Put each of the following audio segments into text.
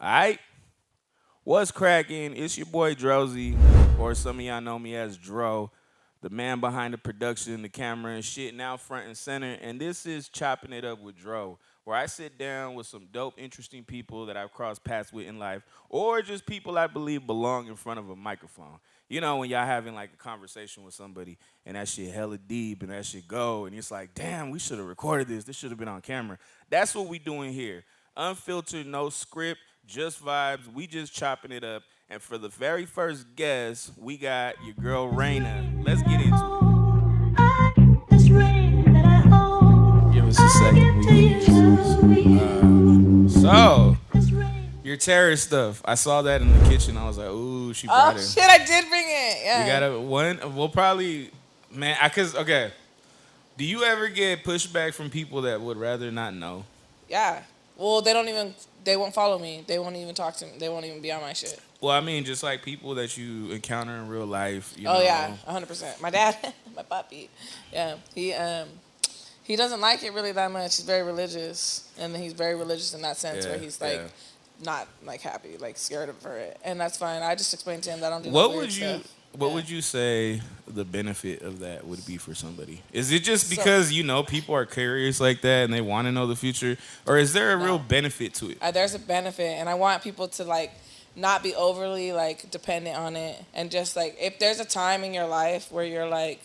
Alright, what's cracking? It's your boy Drowsy, or some of y'all know me as Dro, the man behind the production, the camera and shit, now front and center. And this is Chopping It Up with Dro, where I sit down with some dope, interesting people that I've crossed paths with in life, or just people I believe belong in front of a microphone. You know, when y'all having like a conversation with somebody and that shit hella deep and that shit go, and it's like, damn, we should have recorded this. This should have been on camera. That's what we doing here. Unfiltered, no script, just vibes. We just chopping it up. And for the very first guest, we got your girl Reina. Let's get into it. Give us a second. So, your terrorist stuff. I saw that in the kitchen. I was like, ooh, she Oh brought it. shit! I did bring it. We Yeah. got a one. We'll probably, man. Okay. Do you ever get pushback from people that would rather not know? Yeah. Well, they don't even. They won't follow me. They won't even talk to me. They won't even be on my shit. Well, I mean, just like people that you encounter in real life. You Oh know. yeah, 100%. My dad, my papi. Yeah. He doesn't like it really that much. He's very religious, and he's very religious in that sense where he's like not like happy, like scared of it, and that's fine. I just explained to him that I don't do What weird would you stuff. What Yeah. would you say the benefit of that would be for somebody? Is it just So- because people are curious like that and they want to know the future, or is there a real No. benefit to it? There's a benefit, and I want people to like not be overly like dependent on it, and just like if there's a time in your life where you're like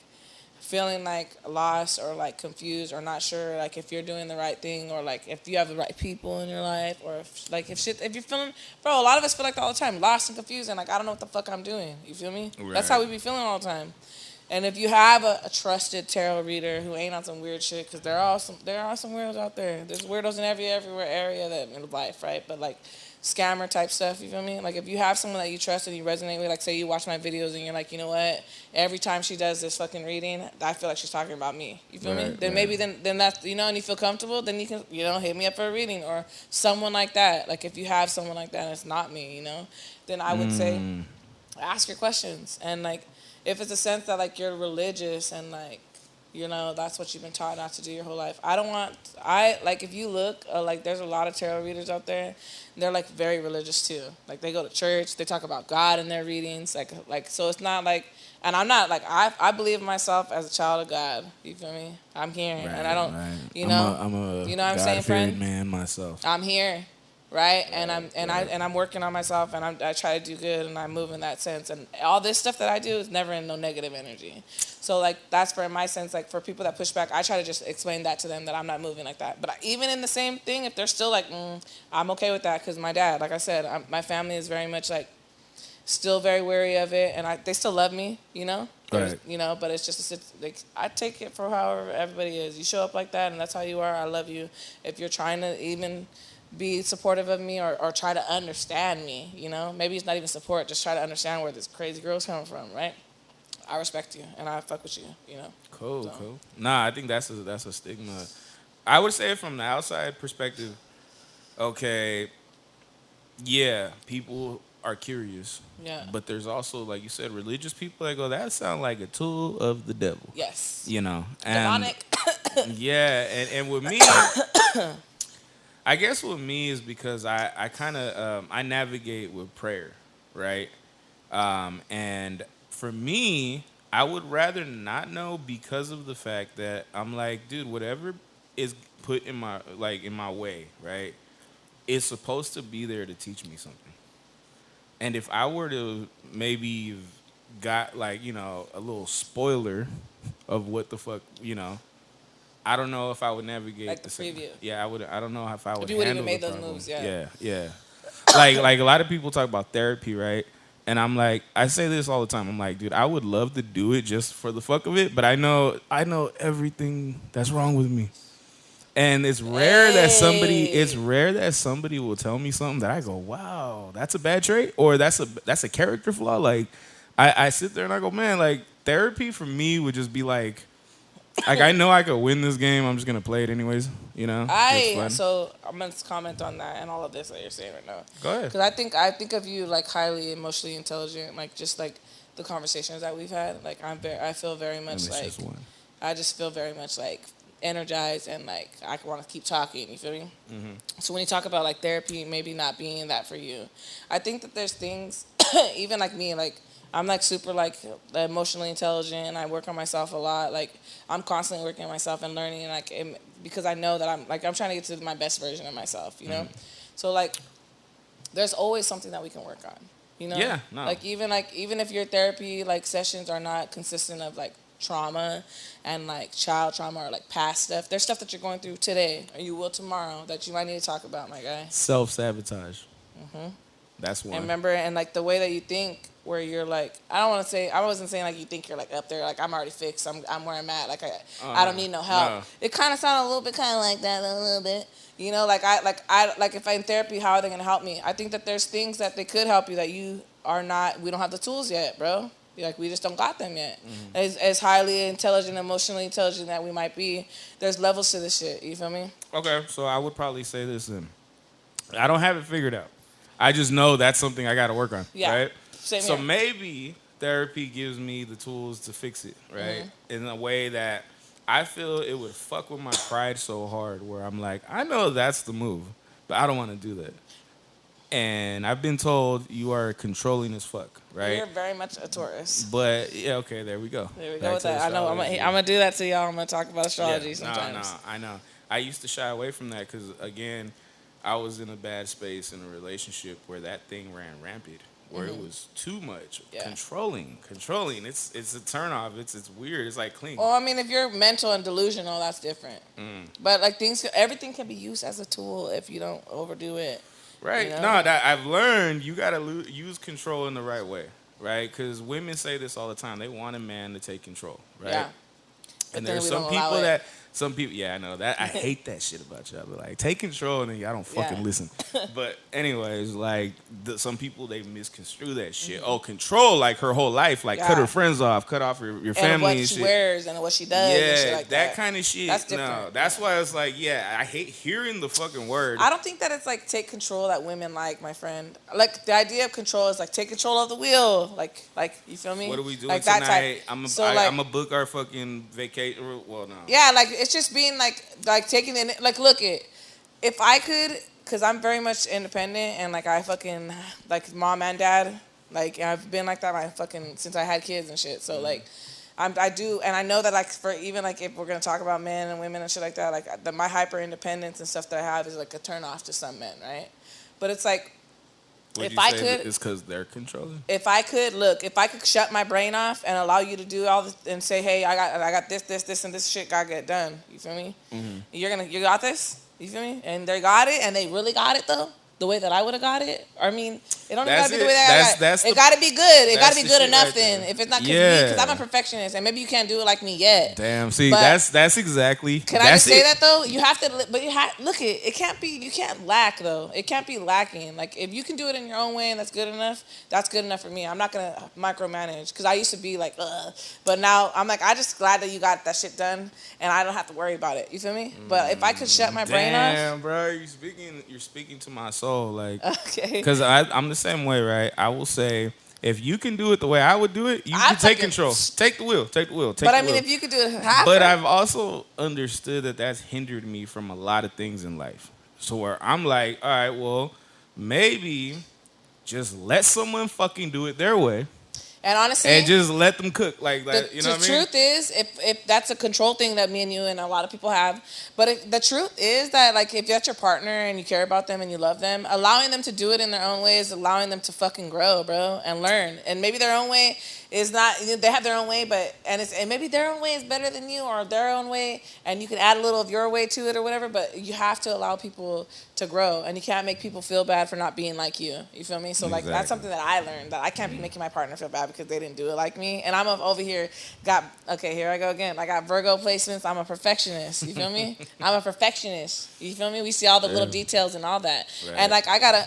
feeling like lost or like confused or not sure like if you're doing the right thing or like if you have the right people in your life or if you're feeling, bro, a lot of us feel like that all the time, lost and confused and like I don't know what the fuck I'm doing, you feel me? That's how Right. we be feeling all the time. And if you have a trusted tarot reader who ain't on some weird shit, because there are some weirdos out there. There's weirdos in everywhere area that in life, right? But like scammer type stuff, you feel me? Like if you have someone that you trust and you resonate with, like say you watch my videos and you're like, you know what? Every time she does this fucking reading, I feel like she's talking about me. You feel me? Right, Then right. maybe then that's and you feel comfortable, then you can hit me up for a reading or someone like that. Like if you have someone like that and it's not me, then I would say ask your questions and like if it's a sense that like you're religious and like that's what you've been taught not to do your whole life. I like if you look like there's a lot of tarot readers out there. They're like very religious too. Like they go to church, they talk about God in their readings. Like so it's not like, and I'm not like I believe in myself as a child of God. You feel me? I'm here and I don't Right. you know I'm a you know what I'm saying, God-fearing friend? man myself. I'm here, right? And Right. I'm working on myself, and I try to do good, and I move in that sense. And all this stuff that I do is never in no negative energy. So like that's for my sense. Like for people that push back, I try to just explain that to them that I'm not moving like that. But even in the same thing, if they're still like, I'm okay with that because my dad, like I said, my family is very much like still very wary of it, and they still love me, Right. But it's just like I take it for however everybody is. You show up like that, and that's how you are. I love you. If you're trying to even be supportive of me or try to understand me, maybe it's not even support. Just try to understand where this crazy girl's coming from, right? I respect you, and I fuck with you. Cool, So. cool. Nah, I think that's a stigma. I would say from the outside perspective, okay, yeah, people are curious. Yeah. But there's also, like you said, religious people that go, that sound like a tool of the devil. Yes. And Demonic. yeah, and with me, I guess with me is because I kind of I navigate with prayer, right? And for me, I would rather not know because of the fact that I'm like, dude, whatever is put in my way, right? It's supposed to be there to teach me something. And if I were to maybe got like, a little spoiler of what the fuck, I don't know if I would navigate Like the same. preview. Yeah, I would. I don't know if I would you would even handle made the those problem. moves, yeah. Yeah. Like a lot of people talk about therapy, right? And I'm like, I say this all the time. I'm like, dude, I would love to do it just for the fuck of it, but I know everything that's wrong with me. And it's rare that somebody will tell me something that I go, wow, that's a bad trait, or that's a character flaw. Like I sit there and I go, man, like therapy for me would just be like I know I could win this game. I'm just gonna play it anyways. It's fun. So I'm gonna comment on that and all of this that you're saying right now. Go ahead. Because I think of you like highly emotionally intelligent, like just like the conversations that we've had. Like I feel very much And it's like just one. I just feel very much like energized and like I want to keep talking. You feel me? So when you talk about like therapy, maybe not being that for you, I think that there's things, even like me, like I'm like super like emotionally intelligent and I work on myself a lot. Like I'm constantly working on myself and learning like because I know that I'm trying to get to my best version of myself, you know? So like there's always something that we can work on, you know? Yeah, no. Like even if your therapy like sessions are not consistent of like trauma and like child trauma or like past stuff, there's stuff that you're going through today or you will tomorrow that you might need to talk about, my guy. Self-sabotage. That's And one. remember, and like the way that you think, where you're like, I wasn't saying like you think you're like up there, like I'm already fixed, I'm where I'm at, like I don't need no help. No. It kind of sounded a little bit kind of like that, a little bit, you know, like if I'm in therapy, how are they gonna help me? I think that there's things that they could help you that you are not. We don't have the tools yet, bro. Like we just don't got them yet. As highly intelligent, emotionally intelligent that we might be, there's levels to this shit. You feel me? Okay, so I would probably say this then. I don't have it figured out. I just know that's something I got to work on, Yeah. right? Same So here. maybe therapy gives me the tools to fix it, right? In a way that I feel it would fuck with my pride so hard where I'm like, I know that's the move, but I don't want to do that. And I've been told you are controlling as fuck, right? You're very much a Taurus. But yeah, okay, there we go. There we Back go with to the that. I know. I'm astrology. gonna do that to y'all. I'm gonna talk about astrology Yeah, sometimes. no, I know. I used to shy away from that because, again, I was in a bad space in a relationship where that thing ran rampant, where it was too much, Yeah. controlling. It's a turnoff. It's weird. It's like clean. Well, I mean, if you're mental and delusional, that's different. But like everything can be used as a tool if you don't overdo it. Right? You know? No, that I've learned you gotta use control in the right way, right? Because women say this all the time. They want a man to take control, right? Yeah. But And then there's we some don't allow people it. that yeah, I know that. I hate that shit about y'all. But like, take control and then y'all don't fucking Yeah. listen. But anyways, like some people they misconstrue that shit. Oh, control like her whole life, like cut Yeah. her friends off, cut off your And family what and she shit. wears and what she does and shit Yeah, like that kind of shit. That's No, different. that's why it's like, yeah, I hate hearing the fucking word. I don't think that it's like take control that women like, my friend. Like the idea of control is like take control of the wheel. Like you feel me? What are we doing like that tonight? type. I'm a book our fucking vacation. Well, no. Yeah, like it's just being like taking in like look it. If I could, cause I'm very much independent and like I fucking like mom and dad. Like I've been like that my fucking since I had kids and shit. So like. I do, and I know that like for even like if we're gonna talk about men and women and shit like that, like my hyper independence and stuff that I have is like a turn off to some men, right? But it's like Would if you I say could, it's because they're controlling? if I could shut my brain off and allow you to do all this and say, hey, I got this and this shit gotta get done. You feel me? You got this. You feel me? And they got it, and they really got it though. The way that I would have got it. I mean, it don't even That's gotta be the it. way that I got it. It gotta be good. It gotta be the good shit enough right then. there. If it's not Yeah. because I'm a perfectionist, and maybe you can't do it like me yet. Damn. See, But- that's exactly. Can that's I just say it. that though? You have to, but look it can't be. You can't lack though. It can't be lacking. Like if you can do it in your own way and that's good enough. That's good enough for me. I'm not gonna micromanage because I used to be like, but now I'm like, I just glad that you got that shit done and I don't have to worry about it. You feel me? But if I could shut my brain off, Damn, bro, you're speaking to my soul, like, okay. because I'm the same way, right? I will say, if you can do it the way I would do it, you I can take fucking- control, take the wheel, take the wheel, take But the I mean, wheel. if you could do it half, But I've also understood that that's hindered me from a lot of things in life. So where I'm like, all right, well, maybe just let someone fucking do it their way and honestly, and just let them cook, like the you know what I mean? truth is, if that's a control thing that me and you and a lot of people have, but the truth is that like if that's your partner and you care about them and you love them, allowing them to do it in their own way is allowing them to fucking grow, bro, and learn. And maybe their own way is not. They have their own way, and maybe their own way is better than you or their own way, and you can add a little of your way to it or whatever. But you have to allow people to grow, and you can't make people feel bad for not being like you. You feel me? So like that's Exactly. something that I learned, that I can't be making my partner feel bad because they didn't do it like me. And I'm over here here I go again. I got Virgo placements. I'm a perfectionist. You feel me? I'm a perfectionist. You feel me? We see all the little details and all that. Right. And like I gotta,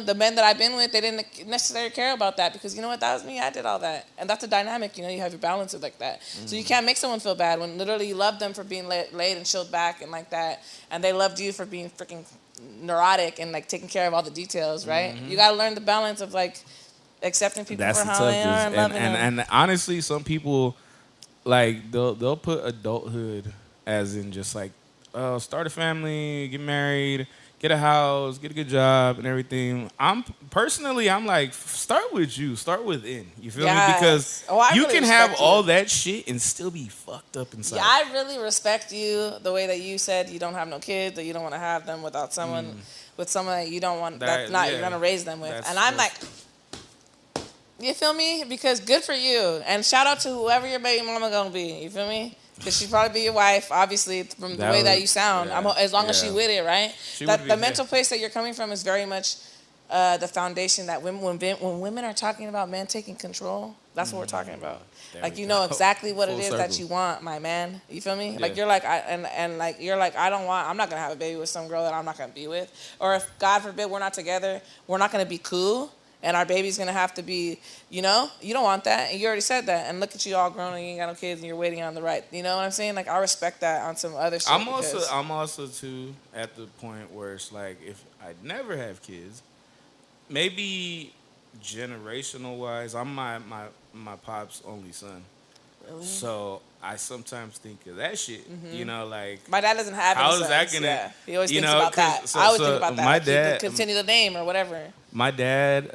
the men that I've been with, they didn't necessarily care about that because you know what? That was me. I did all that, and that's a dynamic. You have your balances like that. So you can't make someone feel bad when literally you love them for being laid and chilled back and like that, and they loved you for being freaking neurotic and like taking care of all the details, right? You gotta learn the balance of like accepting people That's for the how they are and toughest. loving them. And honestly, some people like they'll put adulthood as in just like, start a family, get married, get a house, get a good job, and everything. I'm like, start with you, start within. You feel me? Because Yes. Oh, I you really can have respect all you. that shit and still be fucked up inside. Yeah, I really respect you the way that you said you don't have no kids, that you don't want to have them without someone, with someone that you don't want, that's That not you're yeah, gonna raise them with. And I'm like, that's you feel me? Because good for you. And shout out to whoever your baby mama gonna be. You feel me? Because she probably be your wife, obviously, from the that way that was you sound. yeah, As long as she yeah. with it, right? She would That be the yeah. mental place that you're coming from is very much the foundation that when women are talking about men taking control, that's what we're talking about. There Like we you know go. exactly what it Full is that circle. you want, my man. You feel me? Like Yeah. you're like and like you're like I'm not gonna have a baby with some girl that I'm not gonna be with. Or if God forbid we're not together, we're not gonna be cool. And our baby's gonna have to be, you don't want that, and you already said that. And look at you all grown and you ain't got no kids, and you're waiting on the right. You know what I'm saying? Like I respect that on some other shit. I'm also too at the point where it's like if I never have kids, maybe generational wise, I'm my pop's only son. Really? So I sometimes think of that shit. You know, like My dad doesn't have any how is sons. that gonna? Yeah, he always You thinks know, about that. I always think about that. my Like, he could dad, continue the name or whatever. my dad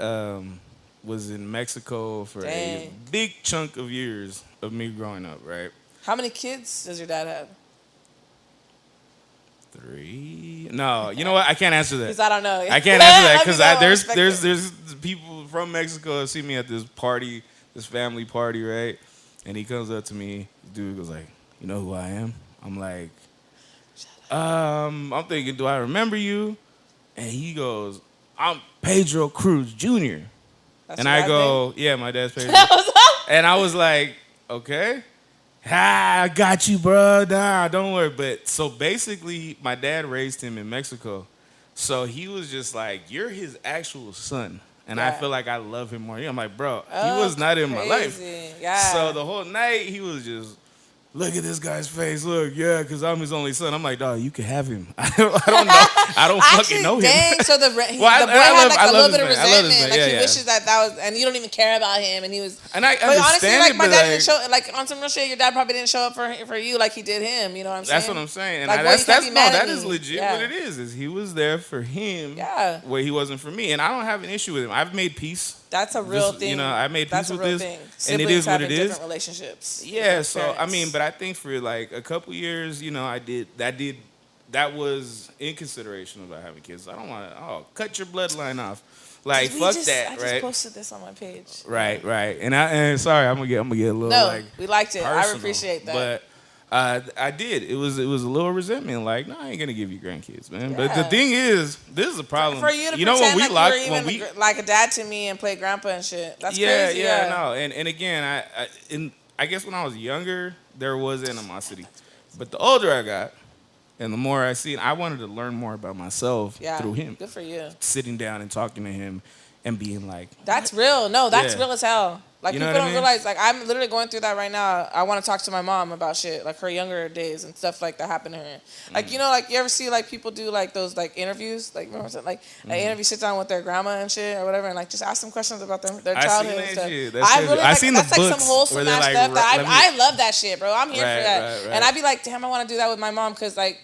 was in Mexico for a Dang. big chunk of years of me growing up. Right, How many kids does your dad have? 3. No, you know what? I can't answer that. Because I don't know. I can't answer that Let me because know, I there's respect there's it. there's people from Mexico that see me at this party, this family party, right? And he comes up to me, dude goes like, "You know who I am?" I'm like, I'm thinking, do I remember you? And he goes, "I'm Pedro Cruz Jr." That's And your I dad's go, "Yeah, my dad's Pedro." name? And I was like, "Okay." I got you, bro. Nah, don't worry. But so basically, my dad raised him in Mexico. So he was just like, you're his actual son. And I Yeah. feel like I love him more. I'm like, bro, he Oh, was not in my life. crazy. Yeah. So the whole night, he was just, look at this guy's face. Look, yeah, because I'm his only son. I'm like, dog, you can have him. I don't know. I don't fucking Actually, know him. dang. So the boy I had love- like I a love little bit of his man. I love his resentment. man. Like Yeah, he yeah. wishes that was, and you don't even care about him. And he was. And I But honestly, understand like it, my but dad like, didn't show like on some real shit. Your dad probably didn't show up for you like he did him. You know what I'm saying? that's what I'm saying. And Like, I, boy, you can't be mad at that is me. legit Yeah. what it is he was there for him Yeah. where he wasn't for me. And I don't have an issue with him. I've made peace. That's a real This- thing. you know, I made That's peace a with real this, thing. and it Siblings is what having it is. different relationships. with Yeah, their so I parents. mean, but I think for like a couple years, you know, that was in consideration about having kids. I don't want to cut your bloodline off. Like We fuck just- that, I just right? posted this on my page. Right. And sorry, I'm gonna get a little No, like we liked it. I personal, appreciate that. But I did. It was a little resentment. Like, no, I ain't gonna give you grandkids, man. But the Yeah. thing is, this is a problem. For you to know when pretend we like locked you're when even we like a dad to me and play grandpa and shit. That's yeah, crazy. yeah, no. And again, I guess when I was younger, there was animosity. But the older I got, and the more I see, I wanted to learn more about myself Yeah. through him. Good for you. Sitting down and talking to him and being like, That's real. No, that's Yeah. real as hell. Like You know people what I don't mean? realize. Like I'm literally going through that right now. I want to talk to my mom about shit, like her younger days and stuff like that happened to her. Like you know, like you ever see like people do like those like interviews, like remember like an interview sit down with their grandma and shit or whatever, and like just ask them questions about their I seen childhood that and stuff. shit. That's I crazy. really I like, seen the that's like some books wholesome where they're ass like, stuff that let me- I love that shit, bro. I'm here for Right, that, right. and I'd be like, damn, I want to do that with my mom because like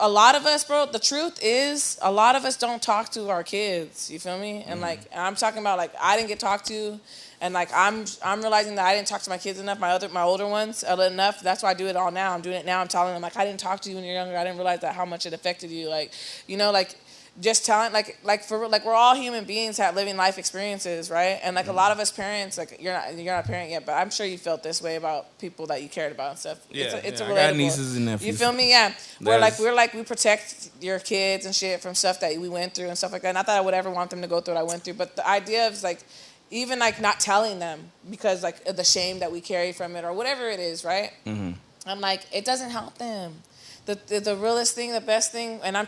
a lot of us, bro. The truth is, a lot of us don't talk to our kids. You feel me? And like, I'm talking about like I didn't get talked to, and like I'm realizing that I didn't talk to my kids enough. My older ones enough. That's why I do it all now. I'm doing it now. I'm telling them like I didn't talk to you when you're younger. I didn't realize that how much it affected you. Like, you know, like. Just telling like for like we're all human beings living life experiences, right? And like a lot of us parents, like you're not a parent yet, but I'm sure you felt this way about people that you cared about and stuff. Yeah, it's yeah, a I got relatable. nieces and nephews. You feel me? Yeah. That's- We're like we protect your kids and shit from stuff that we went through and stuff like that. Not that I would ever want them to go through what I went through, but the idea of like even like not telling them because like the shame that we carry from it or whatever it is, right? Mm-hmm. I'm like, it doesn't help them. The realest thing, the best thing, and I'm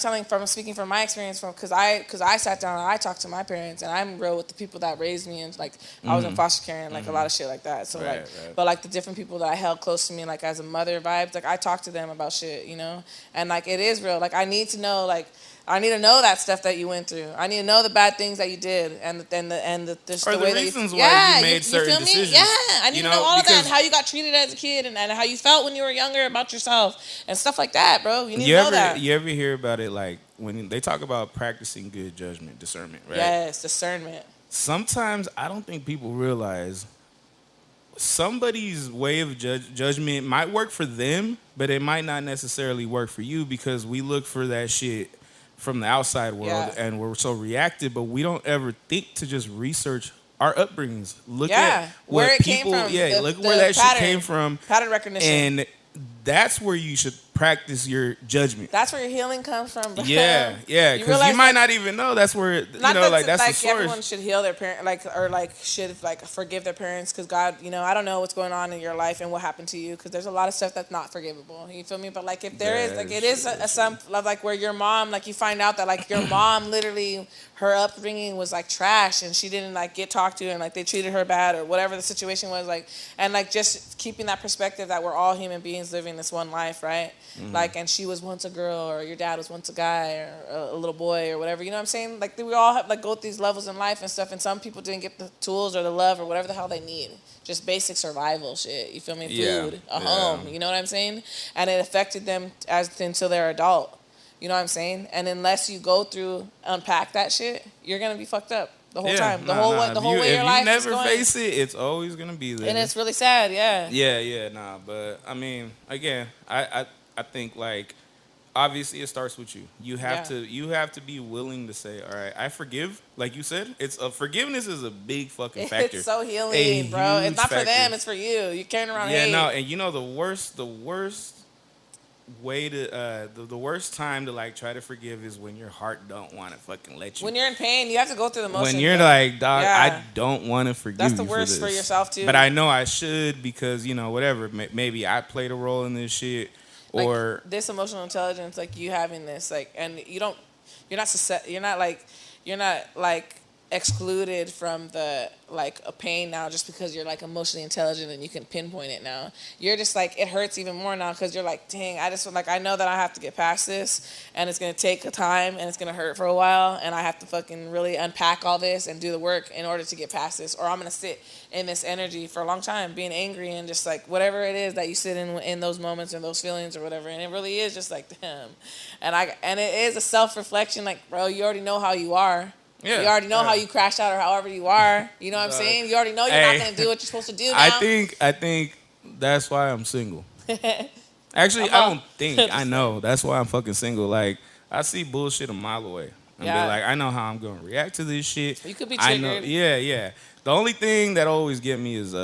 speaking from my experience because I sat down and I talked to my parents and I'm real with the people that raised me and like I was in foster care and like a lot of shit like that. So Right, like, right. but like the different people that I held close to me like as a mother vibes, like I talked to them about shit, you know, and like it is real. Like I need to know like I need to know that stuff that you went through. I need to know the bad things that you did, and just Or the the way that you. reasons why you Yeah, made you certain feel me? Yeah, decisions. I need You to know know, all of that and because how you got treated as a kid and how you felt when you were younger about yourself and stuff like that, bro. You need to know that. you ever hear about it like when they talk about practicing good judgment, discernment, right? Yes, discernment. Sometimes I don't think people realize somebody's way of judgment might work for them, but it might not necessarily work for you because we look for that shit from the outside world Yeah. and we're so reactive, but we don't ever think to just research our upbringings. Look at Yeah, where what it came people, from, yeah, look where the that shit came pattern, from, pattern recognition. and that's where you should practice your judgment. That's where your healing comes from, bro. Yeah, yeah, You because you realize might that not even know that's where not that like that's the like everyone source. should heal their parent should forgive their parents because God, I don't know what's going on in your life and what happened to you because there's a lot of stuff that's not forgivable. You feel me? But like if there is That like is it is true, a that's some like where your mom like you find out that like your mom literally her upbringing was like trash and she didn't like get talked to and like they treated her bad or whatever the situation was like and like just keeping that perspective that we're all human beings living this one life, right? Like and she was once a girl or your dad was once a guy or a little boy or whatever, you know what I'm saying? Like we all have like go through these levels in life and stuff and some people didn't get the tools or the love or whatever the hell they need. Just basic survival shit, you feel me? Yeah, Food, a yeah. home, you know what I'm saying? And it affected them until they're adult. You know what I'm saying? And unless you go through unpack that shit, you're gonna be fucked up the whole time. The whole nah. the whole way your If life you never is going. face it, it's always gonna be there. And it's really sad, yeah. Yeah, nah. But I mean, again, I think like obviously it starts with you. You have to be willing to say, all right, I forgive. Like you said, it's forgiveness is a big fucking factor. It's so A healing, bro. It's huge not for factor. them, it's for you. You're carrying around Yeah, hate. no, and you know the worst way to the worst time to like try to forgive is when your heart don't want to fucking let you. When you're in pain, you have to go through the motions. When you're bro. like, dog, Yeah. I don't want to forgive That's the you worst for for this. yourself, too. But I know I should because whatever. Maybe I played a role in this shit, Like, or this emotional intelligence, like you having this, like, and you're not like excluded from the like a pain now just because you're like emotionally intelligent and you can pinpoint it now. You're just like it hurts even more now because you're like, dang, I know that I have to get past this and it's gonna take a time and it's gonna hurt for a while and I have to fucking really unpack all this and do the work in order to get past this or I'm gonna sit in this energy for a long time being angry and just like whatever it is that you sit in those moments and those feelings or whatever and it really is just like damn and it is a self-reflection like bro you already know how you are. yeah, You already know yeah. how you crashed out or however you are. You know what I'm saying? You already know you're Hey. not going to do what you're supposed to do now. I think that's why I'm single. Actually, I'm I all- don't think I know. That's why I'm fucking single. Like I see bullshit a mile away. And Yeah. be like, I know how I'm gonna react to this shit. You could be I know, triggered. yeah. The only thing that always get me is